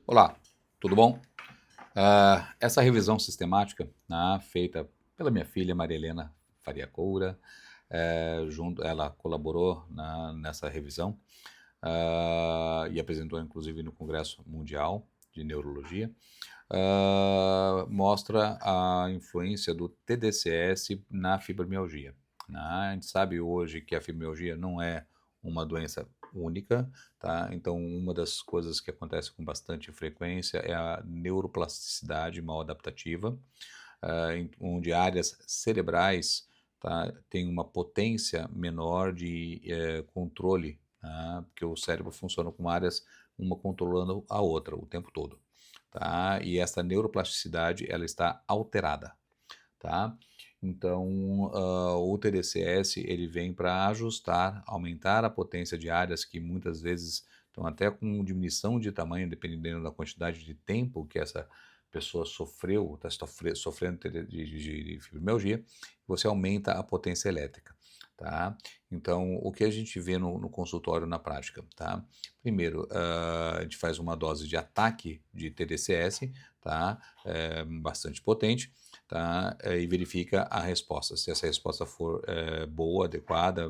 Olá, tudo bom? Essa revisão sistemática, né, feita pela minha filha Maria Helena Faria Coura, ela colaborou nessa revisão e apresentou inclusive no Congresso Mundial de Neurologia, mostra a influência do TDCS na fibromialgia, né? A gente sabe hoje que a fibromialgia não é uma doença única, tá? Então, uma das coisas que acontece com bastante frequência é a neuroplasticidade mal adaptativa, onde áreas cerebrais, tá, têm uma potência menor de controle, tá? Porque o cérebro funciona com áreas, uma controlando a outra o tempo todo, tá? E essa neuroplasticidade ela está alterada, tá? Então, o TDCS ele vem para ajustar, aumentar a potência de áreas que muitas vezes estão até com diminuição de tamanho, dependendo da quantidade de tempo que essa pessoa sofreu, está sofrendo de fibromialgia, você aumenta a potência elétrica, tá? Então, o que a gente vê no consultório na prática, tá? Primeiro, a gente faz uma dose de ataque de TDCS, tá? Bastante potente, tá? E verifica a resposta. Se essa resposta for boa, adequada,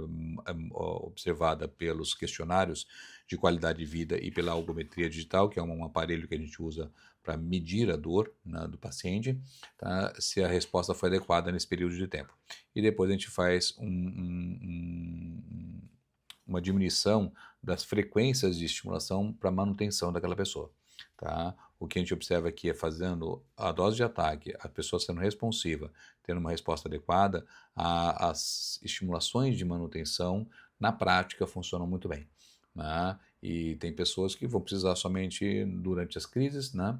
observada pelos questionários de qualidade de vida e pela algometria digital, que é um aparelho que a gente usa para medir a dor, né, do paciente, tá? Se a resposta foi adequada nesse período de tempo. E depois a gente faz uma diminuição das frequências de estimulação para manutenção daquela pessoa, tá? O que a gente observa aqui é fazendo a dose de ataque, a pessoa sendo responsiva, tendo uma resposta adequada, as estimulações de manutenção, na prática, funcionam muito bem, né? E tem pessoas que vão precisar somente durante as crises, né?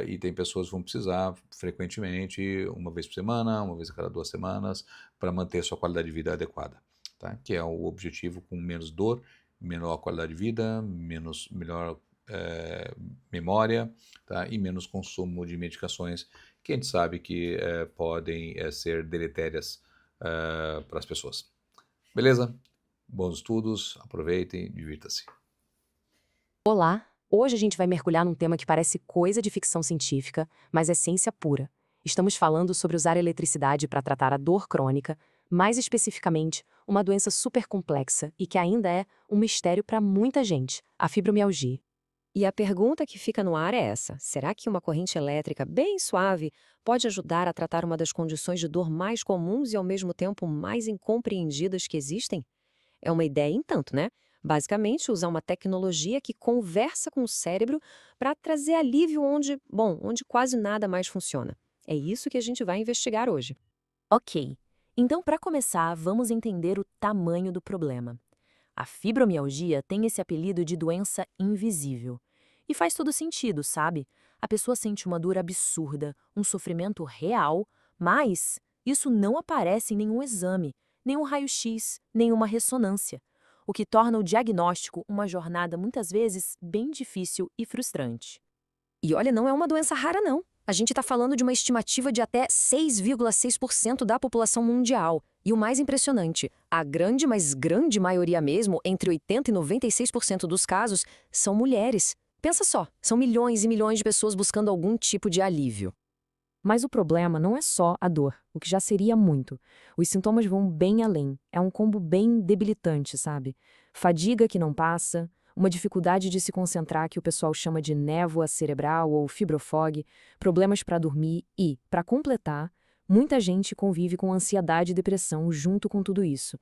E tem pessoas que vão precisar frequentemente, uma vez por semana, uma vez a cada 2 semanas, para manter sua qualidade de vida adequada, tá? Que é o objetivo com menos dor, menor qualidade de vida, melhor memória, tá? E menos consumo de medicações que a gente sabe que podem ser deletérias para as pessoas. Beleza? Bons estudos, aproveitem, divirta-se. Olá! Hoje a gente vai mergulhar num tema que parece coisa de ficção científica, mas é ciência pura. Estamos falando sobre usar eletricidade para tratar a dor crônica, mais especificamente, uma doença super complexa e que ainda é um mistério para muita gente, a fibromialgia. E a pergunta que fica no ar é essa: será que uma corrente elétrica bem suave pode ajudar a tratar uma das condições de dor mais comuns e ao mesmo tempo mais incompreendidas que existem? É uma ideia em tanto, né? Basicamente, usar uma tecnologia que conversa com o cérebro para trazer alívio onde quase nada mais funciona. É isso que a gente vai investigar hoje. Ok, então para começar, vamos entender o tamanho do problema. A fibromialgia tem esse apelido de doença invisível. E faz todo sentido, sabe? A pessoa sente uma dor absurda, um sofrimento real, mas isso não aparece em nenhum exame, nenhum raio-x, nenhuma ressonância, o que torna o diagnóstico uma jornada muitas vezes bem difícil e frustrante. E olha, não é uma doença rara, não. A gente está falando de uma estimativa de até 6,6% da população mundial. E o mais impressionante, a grande, mas grande maioria mesmo, entre 80% e 96% dos casos, são mulheres. Pensa só, são milhões e milhões de pessoas buscando algum tipo de alívio. Mas o problema não é só a dor, o que já seria muito. Os sintomas vão bem além. É um combo bem debilitante, sabe? Fadiga que não passa, uma dificuldade de se concentrar que o pessoal chama de névoa cerebral ou fibrofog, problemas para dormir e, para completar, muita gente convive com ansiedade e depressão junto com tudo isso.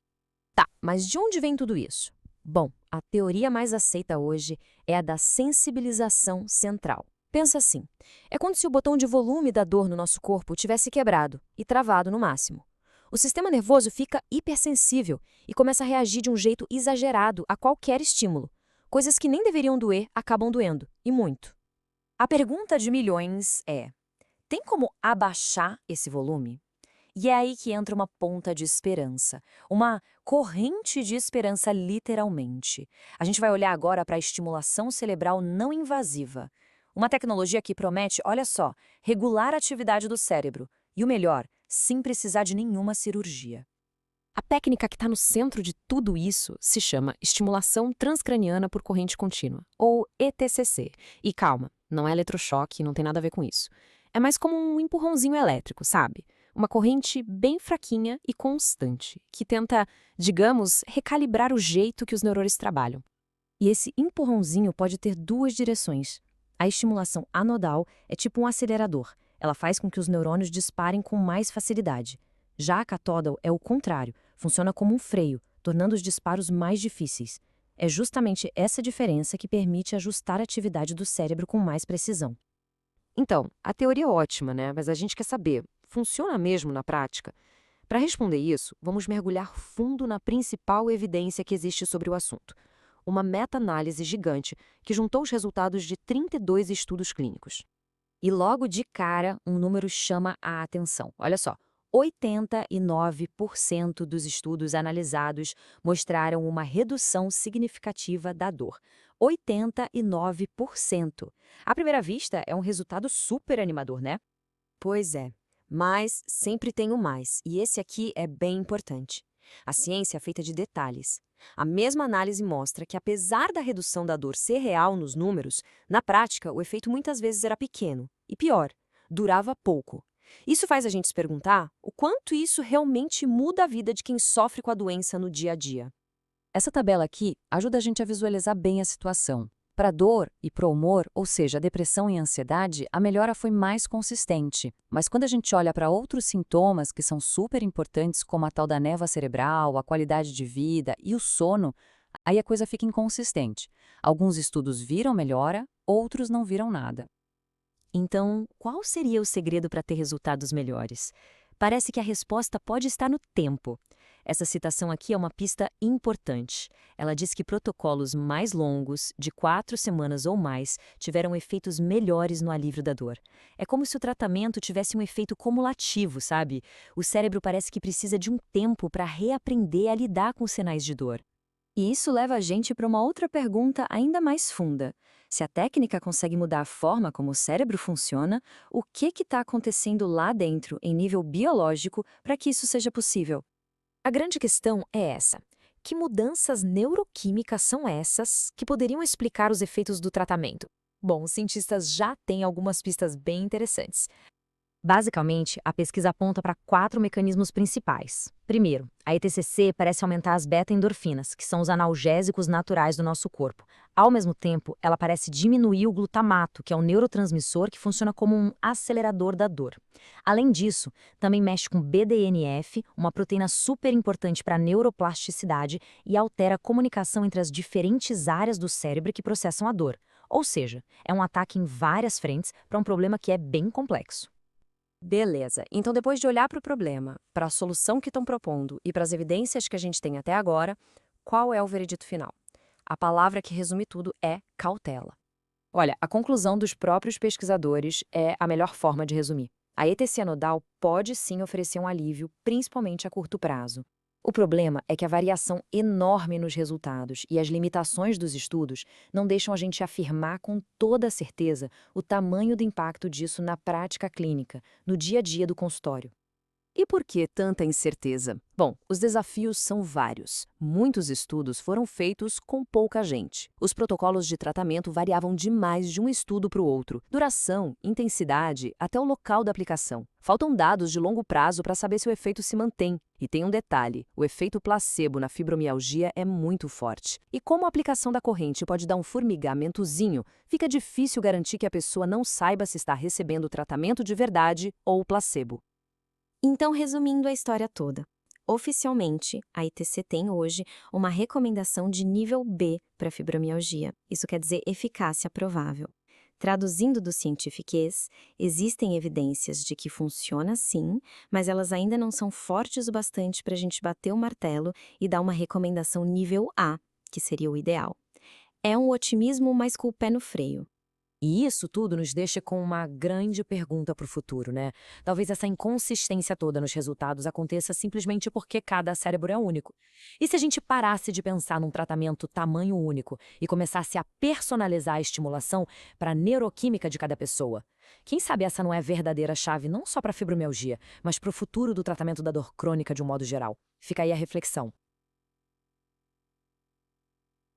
Tá, mas de onde vem tudo isso? Bom, a teoria mais aceita hoje é a da sensibilização central. Pensa assim, é como se o botão de volume da dor no nosso corpo tivesse quebrado e travado no máximo. O sistema nervoso fica hipersensível e começa a reagir de um jeito exagerado a qualquer estímulo. Coisas que nem deveriam doer acabam doendo, e muito. A pergunta de milhões é: tem como abaixar esse volume? E é aí que entra uma ponta de esperança, uma corrente de esperança, literalmente. A gente vai olhar agora para a estimulação cerebral não invasiva. Uma tecnologia que promete, olha só, regular a atividade do cérebro. E o melhor, sem precisar de nenhuma cirurgia. A técnica que está no centro de tudo isso se chama estimulação transcraniana por corrente contínua, ou ETCC. E calma, não é eletrochoque, não tem nada a ver com isso. É mais como um empurrãozinho elétrico, sabe? Uma corrente bem fraquinha e constante, que tenta, digamos, recalibrar o jeito que os neurônios trabalham. E esse empurrãozinho pode ter duas direções. A estimulação anodal é tipo um acelerador. Ela faz com que os neurônios disparem com mais facilidade. Já a catódal é o contrário, funciona como um freio, tornando os disparos mais difíceis. É justamente essa diferença que permite ajustar a atividade do cérebro com mais precisão. Então, a teoria é ótima, né? Mas a gente quer saber, funciona mesmo na prática? Para responder isso, vamos mergulhar fundo na principal evidência que existe sobre o assunto. Uma meta-análise gigante que juntou os resultados de 32 estudos clínicos. E logo de cara, um número chama a atenção. Olha só, 89% dos estudos analisados mostraram uma redução significativa da dor. 89%. À primeira vista, é um resultado super animador, né? Pois é, mas sempre tem o mais, e esse aqui é bem importante. A ciência é feita de detalhes. A mesma análise mostra que, apesar da redução da dor ser real nos números, na prática o efeito muitas vezes era pequeno. E pior, durava pouco. Isso faz a gente se perguntar o quanto isso realmente muda a vida de quem sofre com a doença no dia a dia. Essa tabela aqui ajuda a gente a visualizar bem a situação. Para dor e para o humor, ou seja, depressão e ansiedade, a melhora foi mais consistente. Mas quando a gente olha para outros sintomas que são super importantes, como a tal da névoa cerebral, a qualidade de vida e o sono, aí a coisa fica inconsistente. Alguns estudos viram melhora, outros não viram nada. Então, qual seria o segredo para ter resultados melhores? Parece que a resposta pode estar no tempo. Essa citação aqui é uma pista importante. Ela diz que protocolos mais longos, de 4 semanas ou mais, tiveram efeitos melhores no alívio da dor. É como se o tratamento tivesse um efeito cumulativo, sabe? O cérebro parece que precisa de um tempo para reaprender a lidar com os sinais de dor. E isso leva a gente para uma outra pergunta ainda mais funda. Se a técnica consegue mudar a forma como o cérebro funciona, o que está acontecendo lá dentro, em nível biológico, para que isso seja possível? A grande questão é essa. Que mudanças neuroquímicas são essas que poderiam explicar os efeitos do tratamento? Bom, os cientistas já têm algumas pistas bem interessantes. Basicamente, a pesquisa aponta para 4 mecanismos principais. Primeiro, a ETCC parece aumentar as beta-endorfinas, que são os analgésicos naturais do nosso corpo. Ao mesmo tempo, ela parece diminuir o glutamato, que é um neurotransmissor que funciona como um acelerador da dor. Além disso, também mexe com BDNF, uma proteína super importante para a neuroplasticidade, e altera a comunicação entre as diferentes áreas do cérebro que processam a dor. Ou seja, é um ataque em várias frentes para um problema que é bem complexo. Beleza, então depois de olhar para o problema, para a solução que estão propondo e para as evidências que a gente tem até agora, qual é o veredito final? A palavra que resume tudo é cautela. Olha, a conclusão dos próprios pesquisadores é a melhor forma de resumir. A ETC nodal pode sim oferecer um alívio, principalmente a curto prazo. O problema é que a variação enorme nos resultados e as limitações dos estudos não deixam a gente afirmar com toda certeza o tamanho do impacto disso na prática clínica, no dia a dia do consultório. E por que tanta incerteza? Bom, os desafios são vários. Muitos estudos foram feitos com pouca gente. Os protocolos de tratamento variavam demais de um estudo para o outro. Duração, intensidade, até o local da aplicação. Faltam dados de longo prazo para saber se o efeito se mantém. E tem um detalhe, o efeito placebo na fibromialgia é muito forte. E como a aplicação da corrente pode dar um formigamentozinho, fica difícil garantir que a pessoa não saiba se está recebendo o tratamento de verdade ou o placebo. Então, resumindo a história toda, oficialmente, a ITC tem hoje uma recomendação de nível B para fibromialgia. Isso quer dizer eficácia provável. Traduzindo do cientifiquês, existem evidências de que funciona sim, mas elas ainda não são fortes o bastante para a gente bater o martelo e dar uma recomendação nível A, que seria o ideal. É um otimismo, mas com o pé no freio. E isso tudo nos deixa com uma grande pergunta para o futuro, né? Talvez essa inconsistência toda nos resultados aconteça simplesmente porque cada cérebro é único. E se a gente parasse de pensar num tratamento tamanho único e começasse a personalizar a estimulação para a neuroquímica de cada pessoa? Quem sabe essa não é a verdadeira chave não só para a fibromialgia, mas para o futuro do tratamento da dor crônica de um modo geral? Fica aí a reflexão.